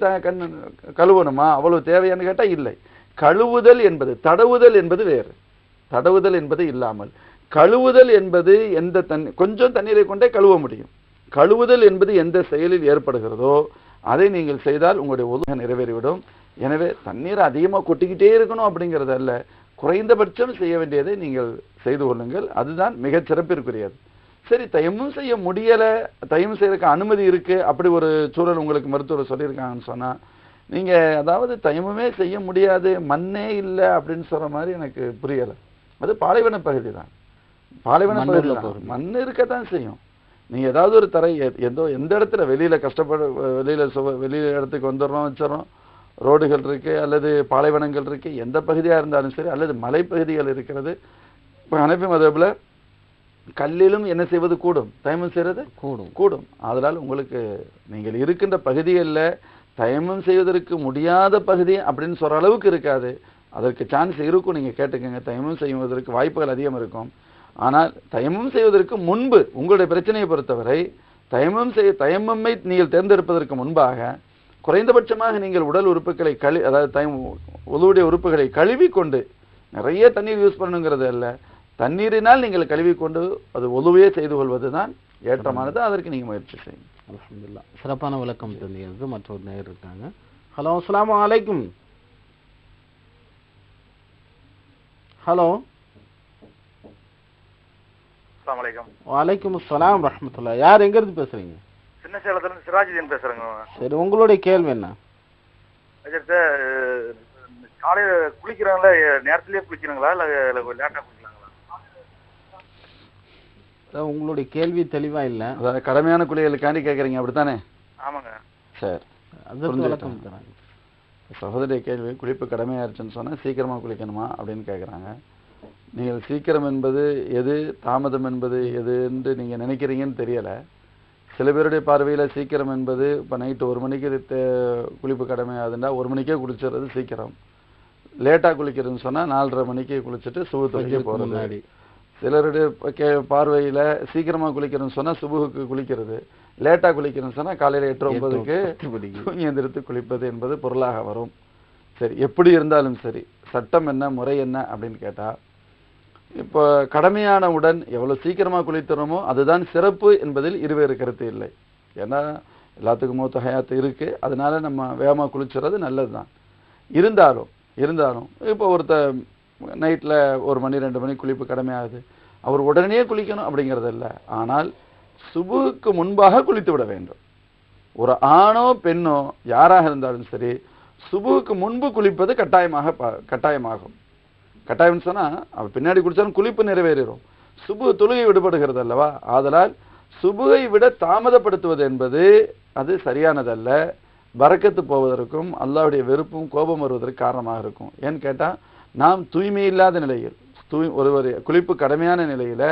கழுவணுமா? அவ்வளவு தேவையான்னு கேட்டால் இல்லை. கழுவுதல் என்பது, தடவுதல் என்பது வேறு. தடவுதல் என்பது இல்லாமல் கழுவுதல் என்பது எந்த கொஞ்சம் தண்ணீரை கொண்டே கழுவ முடியும். கழுவுதல் என்பது எந்த செயலில் ஏற்படுகிறதோ அதை நீங்கள் செய்தால் உங்களுடைய ஒழுங்கு நிறைவேறிவிடும். எனவே தண்ணீரை அதிகமாக கொட்டிக்கிட்டே இருக்கணும் அப்படிங்கிறது அல்ல, குறைந்தபட்சம் செய்ய வேண்டியதை நீங்கள் செய்து கொள்ளுங்கள். அதுதான் மிகச் சிறப்பிற்குரியது. சரி, தயமும் செய்ய முடியலை, தயமும் செய்யறதுக்கு அனுமதி இருக்குது, அப்படி ஒரு சூழல் உங்களுக்கு மருத்துவர் சொல்லியிருக்காங்கன்னு சொன்னால் நீங்கள் அதாவது தயமுமே செய்ய முடியாது, மண்ணே இல்லை அப்படின்னு சொல்கிற மாதிரி எனக்கு புரியலை. அது பாலைவன பகுதி தான், பாலைவன பகுதி தான், மண் இருக்கத்தான் செய்யும். நீங்கள் ஏதாவது ஒரு தரை எந்த இடத்துல வெளியில் வெளியில் இடத்துக்கு வந்துடுறோம் வச்சிடறோம், ரோடுகள் இருக்குது அல்லது பாலைவனங்கள் இருக்குது, எந்த பகுதியாக இருந்தாலும் சரி, அல்லது மலைப்பகுதிகள் இருக்கிறது. இப்போ ஹனஃபி மதபில் கல்லிலும் என்ன செய்வது கூடும், தயமம் செய்கிறது கூடும். அதனால் உங்களுக்கு நீங்கள் இருக்கின்ற பகுதிகளில் தயமம் செய்வதற்கு முடியாத பகுதி அப்படின்னு சொல்கிற அளவுக்கு இருக்காது. அதற்கு சான்ஸ் இருக்கும், நீங்கள் கேட்டுக்கோங்க. தயமம் செய்வதற்கு வாய்ப்புகள் அதிகம் இருக்கும். ஆனால் தயமம் செய்வதற்கு முன்பு உங்களுடைய பிரச்சனையை பொறுத்தவரை தயமம்மை நீங்கள் தேர்ந்தெடுப்பதற்கு முன்பாக குறைந்தபட்சமாக நீங்கள் உடல் உறுப்புகளை அதாவது உதவுடைய உறுப்புகளை கழுவி கொண்டு, நிறைய தண்ணீர் யூஸ் பண்ணுங்கிறது அல்ல, தண்ணீரினால் நீங்கள் கழுவி கொண்டு அது ஒழுவே செய்து கொள்வது தான் ஏற்றமானது. அதற்கு நீங்கள் முயற்சி செய்யுங்க. அல்ஹம்துலில்லாஹ். சிறப்பான விளக்கம் தந்தீங்க. மற்றொரு நேயர் இருக்காங்க. ஹலோ, அஸ்ஸலாமு அலைக்கும். ஹலோ. வலைக்கும் அஸ்ஸலாம் ரஹ்மத்துல்லாஹ். யார் எங்க இருந்து பேசுறீங்க? சின்ன சேலத்துல இருந்து சிராஜுதீன் பேசுறேங்க. சரி, உங்களுடைய கேள்வி என்ன? காலையில குளிக்கிறாங்களா, நேரத்திலேயே குளிக்கிறாங்களா இல்ல லேட்டா குளிக்கிறாங்களா? உங்களுடைய கேள்வி தெளிவா இல்ல. அதாவது கடமையான குளிகளுக்காண்டி கேட்குறீங்க, அப்படித்தானே? ஆமாங்க. சரி, சகோதரிய கேள்வி, குளிப்பு கடமையாயிருச்சுன்னு சொன்னால் சீக்கிரமாக குளிக்கணுமா அப்படின்னு கேட்குறாங்க. நீங்கள் சீக்கிரம் என்பது எது, தாமதம் என்பது எது என்று நீங்கள் நினைக்கிறீங்கன்னு தெரியலை. சில பேருடைய பார்வையில் சீக்கிரம் என்பது இப்போ நைட்டு 1 மணிக்கு குளிப்பு கடமை ஆகுதுன்னா 1 மணிக்கே குளிச்சுறது சீக்கிரம். லேட்டாக குளிக்கிறதுன்னு சொன்னால் 4:30 மணிக்கு குளிச்சுட்டு சுபு தொழுகை போகிறது. சிலருடைய பார்வையில் சீக்கிரமாக குளிக்கிறதுன்னு சொன்னால் சுபுவுக்கு குளிக்கிறது, லேட்டாக குளிக்கிறதுன்னு சொன்னால் காலையில் 8-9க்கு தூங்கி எந்திரித்து குளிப்பது என்பது பொருளாக வரும். சரி, எப்படி இருந்தாலும் சரி, சட்டம் என்ன, முறை என்ன அப்படின்னு கேட்டால், இப்போ கடமையானவுடன் எவ்வளோ சீக்கிரமாக குளித்துறோமோ அதுதான் சிறப்பு என்பதில் இருவேறு கருத்து இல்லை. ஏன்னா எல்லாத்துக்கும் மூத்த ஹயாத்து இருக்குது, அதனால நம்ம வேகமாக குளிச்சுறது நல்லது தான். இருந்தாலும் இப்போ ஒருத்தர் நைட்டில் 1 மணி 2 மணி குளிப்பு கடமையாகுது, அவர் உடனே குளிக்கணும் அப்படிங்கிறது இல்லை. ஆனால் சுபுவுக்கு முன்பாக குளித்து விட வேண்டும். ஒரு ஆணோ பெண்ணோ யாராக இருந்தாலும் சரி, சுபுவுக்கு முன்பு குளிப்பது கட்டாயமாகும். கட்டாயம்னு சொன்னால் அவர் பின்னாடி குளித்தாலும் குளிப்பு நிறைவேறும். சுபு தொழுகை விடுபடுகிறது அல்லவா? ஆதலால் சுபுவை விட தாமதப்படுத்துவது என்பது அது சரியானதல்ல. பரக்கத்து போவதற்கும் அல்லாஹ்வுடைய வெறுப்பும் கோபம் வருவதற்கு காரணமாக இருக்கும். ஏன்னு கேட்டால், நாம் தூய்மை இல்லாத நிலையில் ஒருவர் குளிப்பு கடமையான நிலையில்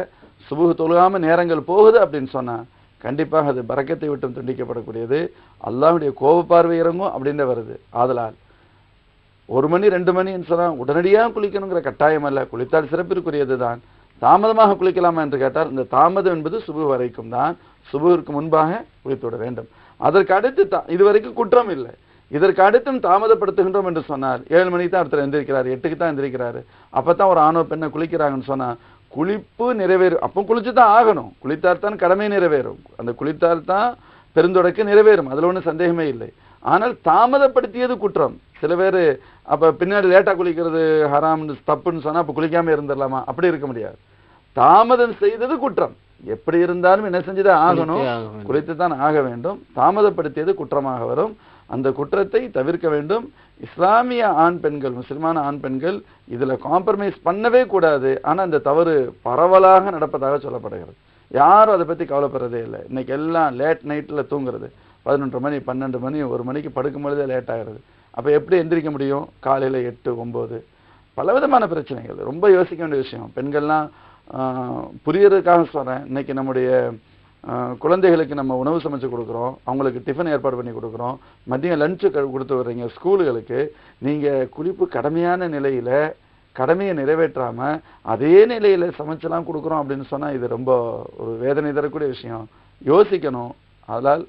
சுபுகு தொழுகாமல் நேரங்கள் போகுது அப்படின்னு சொன்னால் கண்டிப்பாக அது பரக்கத்தை விட்டும் துண்டிக்கப்படக்கூடியது, அல்லாஹ்வுடைய கோப பார்வை இறங்கும் அப்படின்ற வருது. ஆதலால் 1 மணி 2 மணின்னு சொன்னால் உடனடியாக குளிக்கணுங்கிற கட்டாயம் அல்ல, குளித்தால் சிறப்பிற்குரியது தான். தாமதமாக குளிக்கலாமா என்று கேட்டால், இந்த தாமதம் என்பது சுபு வரைக்கும் தான். சுபுவிற்கு முன்பாக குளித்து விட வேண்டும். அதற்கு அடுத்து இதுவரைக்கும் குற்றம் இல்லை. இதற்கு அடுத்தும் தாமதப்படுத்துகின்றோம் என்று சொன்னால் 7 மணிக்கு தான் ஒருத்தர் எந்திரிக்கிறாரு, 8க்கு தான் எந்திரிக்கிறாரு, அப்போ தான் ஒரு ஆணோ பெண்ணை குளிக்கிறாங்கன்னு சொன்னால் குளிப்பு நிறைவேறும். அப்போ குளிச்சு தான் ஆகணும். குளித்தால்தான் கடமை நிறைவேறும். அந்த குளித்தால்தான் பெருந்தொடக்கு நிறைவேறும், அதில் ஒன்றும் சந்தேகமே இல்லை. ஆனால் தாமதப்படுத்தியது குற்றம். சில பேர் அப்போ பின்னாடி லேட்டாக குளிக்கிறது ஹராம்னு தப்புன்னு சொன்னால் அப்போ குளிக்காமல் இருந்துடலாமா? அப்படி இருக்க முடியாது. தாமதம் செய்தது குற்றம். எப்படி இருந்தாலும் என்ன செஞ்சுதான் ஆகணும், குளித்து தான் ஆக வேண்டும். தாமதப்படுத்தியது குற்றமாக வரும். அந்த குற்றத்தை தவிர்க்க வேண்டும். இஸ்லாமிய ஆண் பெண்கள், முஸ்லிமான ஆண் பெண்கள் இதில் காம்ப்ரமைஸ் பண்ணவே கூடாது. ஆனால் அந்த தவறு பரவலாக நடப்பதாக சொல்லப்படுகிறது. யாரும் அதை பற்றி கவலைப்படுறதே இல்லை. இன்னைக்கு எல்லாம் லேட் நைட்டில் தூங்குறது, 11 மணி 12 மணி 1 மணிக்கு படுக்கும் பொழுதே லேட் ஆகிறது. அப்போ எப்படி எந்திரிக்க முடியும்? காலையில் 8 9 பலவிதமான பிரச்சனைகள். ரொம்ப யோசிக்க வேண்டிய விஷயம். பெண்கள்லாம் புரியறதுக்காக சொல்கிறேன். இன்னைக்கு நம்முடைய குழந்தைகளுக்கு நம்ம உணவு சமைச்சு கொடுக்குறோம், அவங்களுக்கு டிஃபன் ஏற்பாடு பண்ணி கொடுக்குறோம், மதியம் லஞ்சு கொடுத்து வர்றீங்க ஸ்கூலுகளுக்கு. நீங்கள் குளிப்பு கடமையான நிலையில் கடமையை நிறைவேற்றாமல் அதே நிலையில் சமைச்செல்லாம் கொடுக்குறோம் அப்படின்னு சொன்னால் இது ரொம்ப ஒரு வேதனை தரக்கூடிய விஷயம். யோசிக்கணும். அதனால்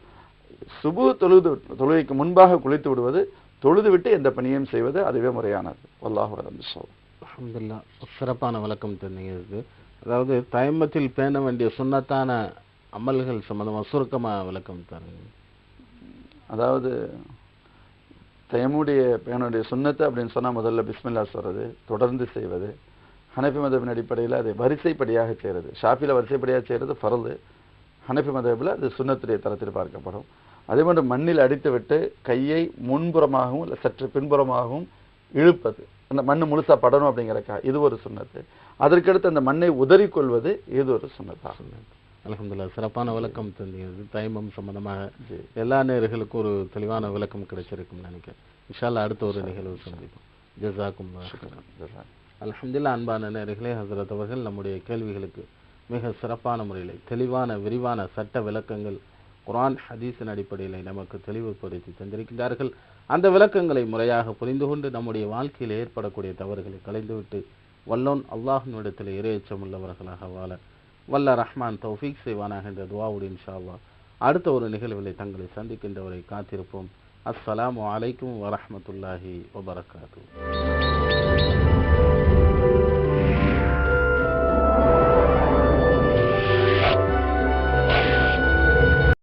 சுபு தொழுகைக்கு முன்பாக குளித்து விடுவது, தொழுது விட்டு எந்த பணியும் செய்வது அதுவே முறையானது. அல்லாஹ் அல்ஹம்துலில்லாஹ். சிறப்பான விளக்கம் தெரிஞ்சுது. அதாவது தயமத்தில் பேண வேண்டிய சுன்னத்தான அமல்கள் சம்பந்தமாக சுருக்கமாக விளக்கம் தருங்க. அதாவது தயமுடைய பேணுடைய சுன்னத்து அப்படின்னு சொன்னால் முதல்ல பிஸ்மில்லா சொல்றது, தொடர்ந்து செய்வது. ஹனஃபி மதபின் அடிப்படையில் அதை வரிசைப்படியாக செய்கிறது. ஷாஃபியில் வரிசைப்படியாக செய்கிறது ஃபர்து, ஹனஃபி மதபில் அது சுன்னத்துடைய தரத்தில் பார்க்கப்படும். அதே போன்று மண்ணில் அடித்து விட்டு கையை முன்புறமாகவும் இல்லை சற்று பின்புறமாகவும் இழுப்பது, அந்த மண் முழுசாக படணும் அப்படிங்கிறக்கா இது ஒரு சுன்னத்து. அதற்கடுத்து அந்த மண்ணை உதறிக்கொள்வது இது ஒரு சுன்னத்தாகும். அல்ஹம்துலில்லாஹ். சிறப்பான விளக்கம் தந்தீங்க. தைமம் சம்பந்தமாக எல்லா நேயர்களுக்கும் ஒரு தெளிவான விளக்கம் கிடைச்சிருக்கும் நினைக்கிறேன். இன்ஷா அல்லாஹ் அடுத்த ஒரு நிகழ்வு சந்திப்போம். ஜஸாக்கும் அல்ஹம்துலில்லாஹ். அன்பான நேயர்களே, ஹஸரத் அவர்கள் நம்முடைய கேள்விகளுக்கு மிக சிறப்பான முறையில் தெளிவான விரிவான சட்ட விளக்கங்கள் குர்ஆன் ஹதீஸின் அடிப்படையில் நமக்கு தெளிவுபடுத்தி தந்திருக்கின்றார்கள். அந்த விளக்கங்களை முறையாக புரிந்து கொண்டு நம்முடைய வாழ்க்கையில் ஏற்படக்கூடிய தவறுகளை களைந்துவிட்டு வல்லோன் அல்லாஹ்விடத்தில் இறையச்சம் உள்ளவர்களாக வாழ வல்ல ரஹ்மான் தௌஃபீக் செய்வானாக என்ற துஆவுடன் இன்ஷா அல்லாஹ் அடுத்த ஒரு நிகழ்விலை தங்களை சந்திக்கின்றவரை காத்திருப்போம். அஸ்ஸலாமு அலைக்கும் வரஹ்மத்துல்லாஹி வபரகாத்துஹு.